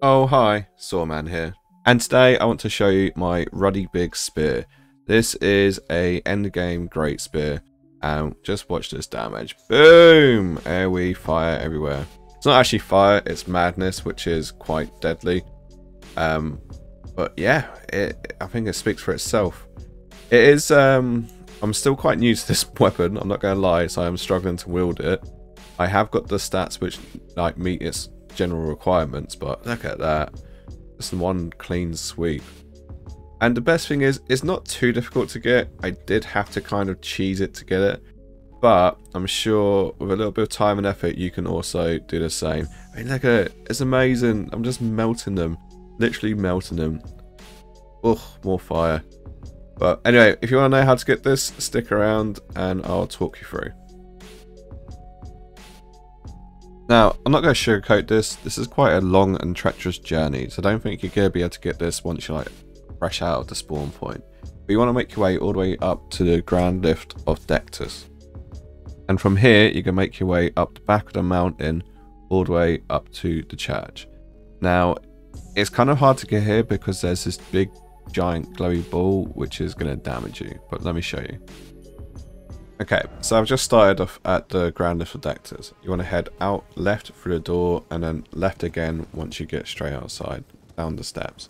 Oh hi, Sawman here, and today I want to show you my ruddy big spear. This is a endgame great spear, and just watch this damage. Boom! AoE fire everywhere. It's not actually fire, it's madness, which is quite deadly. But yeah, I think it speaks for itself. It is, I'm still quite new to this weapon, I'm not going to lie, so I'm struggling to wield it. I have got the stats which like meet its general requirements, but look at that. Just one clean sweep. And the best thing is, it's not too difficult to get. I did have to kind of cheese it to get it, but I'm sure with a little bit of time and effort, you can also do the same. I mean, look at it. It's amazing. I'm just melting them. Literally melting them. Ugh, more fire. But anyway, if you want to know how to get this, stick around and I'll talk you through. Now, I'm not going to sugarcoat this. This is quite a long and treacherous journey, so I don't think you're going to be able to get this once you're like fresh out of the spawn point. But you want to make your way all the way up to the grand lift of Dectus. And from here, you can make your way up the back of the mountain all the way up to the church. Now, it's kind of hard to get here because there's this big giant glowy ball which is going to damage you, but let me show you. Okay, so I've just started off at the grand lift of Dectus. You want to head out left through the door and then left again once you get straight outside, down the steps.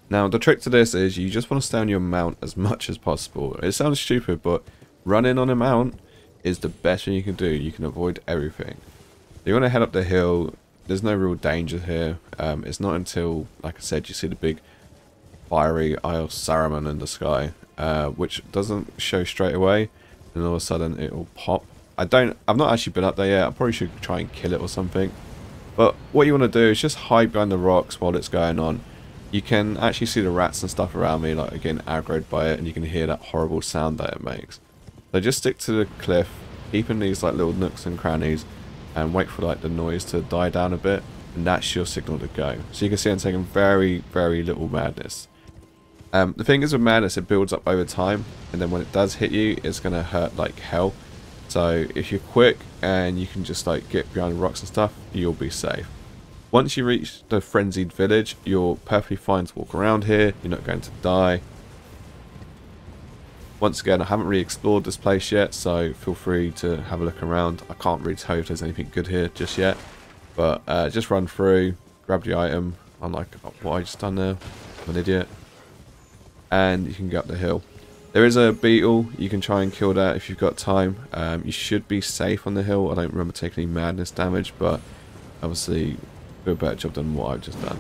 Now the trick to this is you just want to stay on your mount as much as possible. It sounds stupid, but running on a mount is the best thing you can do. You can avoid everything. You want to head up the hill. There's no real danger here. It's not until, like I said, you see the big fiery Eye of Saruman in the sky, which doesn't show straight away. And all of a sudden it will pop. I've not actually been up there yet. I probably should try and kill it or something. But what you want to do is just hide behind the rocks while it's going on. You can actually see the rats and stuff around me, like again aggroed by it, and you can hear that horrible sound that it makes. So just stick to the cliff, keep in these like little nooks and crannies, and wait for like the noise to die down a bit, and that's your signal to go. So you can see I'm taking very, very little madness. The thing is with madness, it builds up over time, and then when it does hit you, it's going to hurt like hell. So if you're quick and you can just like get behind rocks and stuff, you'll be safe. Once you reach the frenzied village, you're perfectly fine to walk around here, you're not going to die. Once again, I haven't really explored this place yet, so feel free to have a look around. I can't really tell you if there's anything good here just yet, but just run through, grab the item, unlike what I just done there, I'm an idiot. And you can get up the hill. There is a beetle, you can try and kill that if you've got time. You should be safe on the hill. I don't remember taking any madness damage, but obviously do a better job than what I've just done.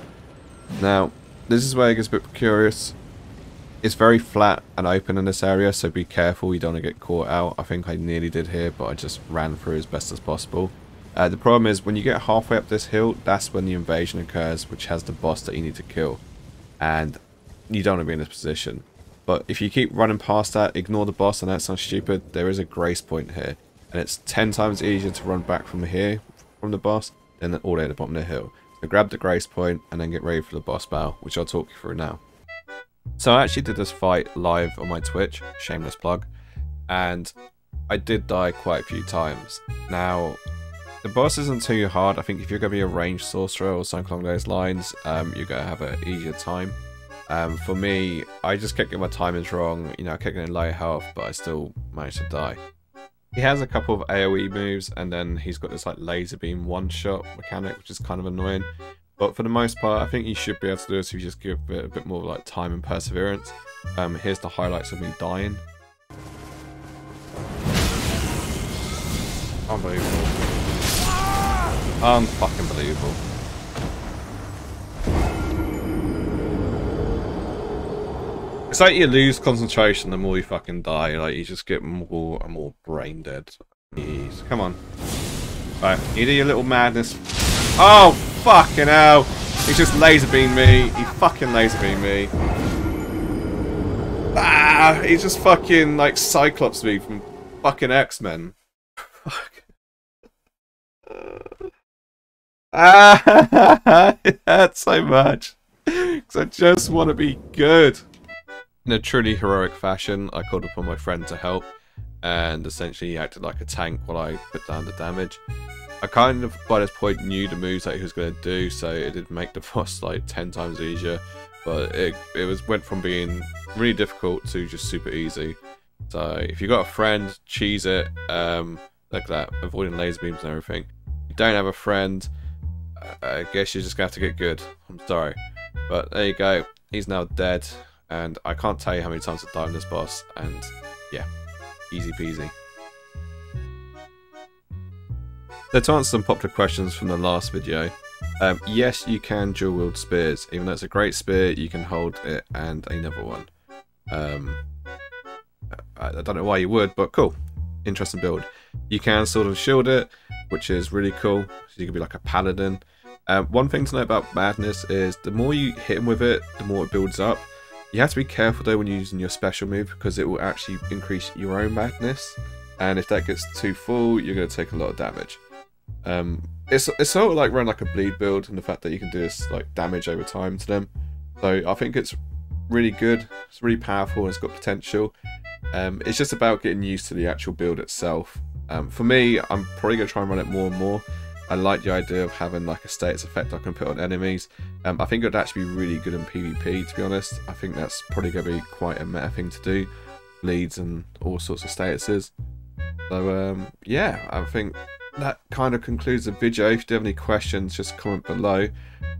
Now, this is where it gets a bit curious. It's very flat and open in this area, so be careful, you don't want to get caught out. I think I nearly did here, but I just ran through as best as possible. The problem is, when you get halfway up this hill, that's when the invasion occurs, which has the boss that you need to kill. And you don't want to be in this position. But if you keep running past that, ignore the boss. I know it sounds stupid, there is a grace point here, and it's 10 times easier to run back from here, from the boss, than all the way at the bottom of the hill. So grab the grace point and then get ready for the boss battle, which I'll talk you through now. So I actually did this fight live on my Twitch, shameless plug, and I did die quite a few times. Now, the boss isn't too hard. I think if you're going to be a ranged sorcerer or something along those lines, you're going to have an easier time. For me, I just kept getting my timings wrong, you know, I kept getting low health, but I still managed to die. He has a couple of AoE moves, and then he's got this like laser beam one-shot mechanic, which is kind of annoying. But for the most part, I think you should be able to do this if you just give it a bit more like time and perseverance. Here's the highlights of me dying. Unbelievable. Unfucking believable. It's like you lose concentration the more you fucking die, like you just get more and more brain dead. Jeez, come on. Right, you do your little madness. Oh, fucking hell! He just laser beamed me, he fucking laser beamed me. Ah, he just fucking like Cyclops me from fucking X-Men. Fuck. It hurts so much. Because I just want to be good. In a truly heroic fashion, I called upon my friend to help, and essentially he acted like a tank while I put down the damage. I kind of by this point knew the moves that he was going to do, so it did make the boss like 10 times easier. But it went from being really difficult to just super easy. So if you got a friend, cheese it, like that, avoiding laser beams and everything. If you don't have a friend, I guess you're just gonna have to get good. I'm sorry, but there you go. He's now dead, and I can't tell you how many times I've died on this boss, and yeah, easy peasy. So to answer some popular questions from the last video, yes, you can dual wield spears. Even though it's a great spear, you can hold it and another one. I don't know why you would, but cool. Interesting build. You can sort of shield it, which is really cool. So you can be like a paladin. One thing to note about madness is the more you hit him with it, the more it builds up. You have to be careful though when you're using your special move, because it will actually increase your own madness. And if that gets too full, you're going to take a lot of damage. It's sort of like running like a bleed build, and the fact that you can do this like damage over time to them. So I think it's really good. It's really powerful and it's got potential. It's just about getting used to the actual build itself. For me, I'm probably going to try and run it more and more. I like the idea of having like a status effect I can put on enemies. I think it would actually be really good in PvP, to be honest. I think that's probably going to be quite a meta thing to do. Bleeds and all sorts of statuses. So yeah, I think that kind of concludes the video. If you do have any questions, just comment below.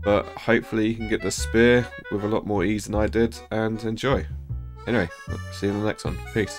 But hopefully you can get the spear with a lot more ease than I did and enjoy. Anyway, see you in the next one. Peace.